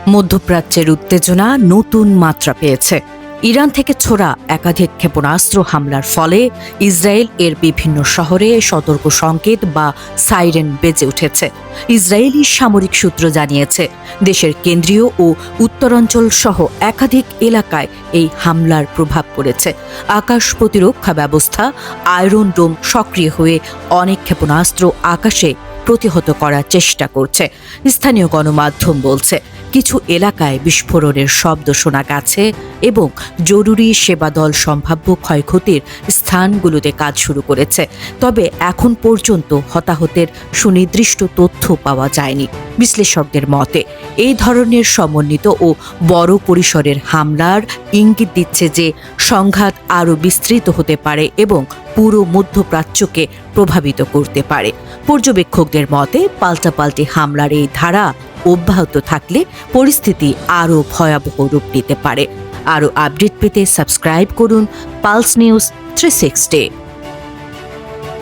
মধ্যপ্রাচ্যের উত্তেজনা নতুন মাত্রা পেয়েছে। ইরান থেকে ছোড়া একাধিক ক্ষেপণাস্ত্র হামলার ফলে ইসরায়েল এর বিভিন্ন শহরে সতর্ক সংকেত বা সাইরেন বেজে উঠেছে। ইসরায়েলি সামরিক সূত্র জানিয়েছে, দেশের কেন্দ্রীয় ও উত্তরাঞ্চল সহ একাধিক এলাকায় এই হামলার প্রভাব পড়েছে। আকাশ প্রতিরক্ষা ব্যবস্থা আয়রন ডোম সক্রিয় হয়ে অনেক ক্ষেপণাস্ত্র আকাশে প্রতিহত করার চেষ্টা করছে। স্থানীয় গণমাধ্যম বলছে, কিছু এলাকায় বিস্ফোরণের শব্দ শোনা গেছে এবং জরুরি সেবা দল সম্ভাব্য ক্ষয়ক্ষতির স্থানগুলোতে কাজ শুরু করেছে। তবে এখন পর্যন্ত হতাহতের সুনির্দিষ্ট তথ্য পাওয়া যায়নি। বিশ্লেষকদের মতে, এই ধরনের সমন্বিত ও বড় পরিসরের হামলার ইঙ্গিত দিচ্ছে যে সংঘাত আরও বিস্তৃত হতে পারে এবং পুরো মধ্যপ্রাচ্যকে প্রভাবিত করতে পারে। পর্যবেক্ষকদের মতে, পাল্টাপাল্টি হামলার এই ধারা অব্যাহত থাকলে পরিস্থিতি আরও ভয়াবহ রূপ নিতে পারে। আরও আপডেট পেতে সাবস্ক্রাইব করুন পালস নিউজ 360।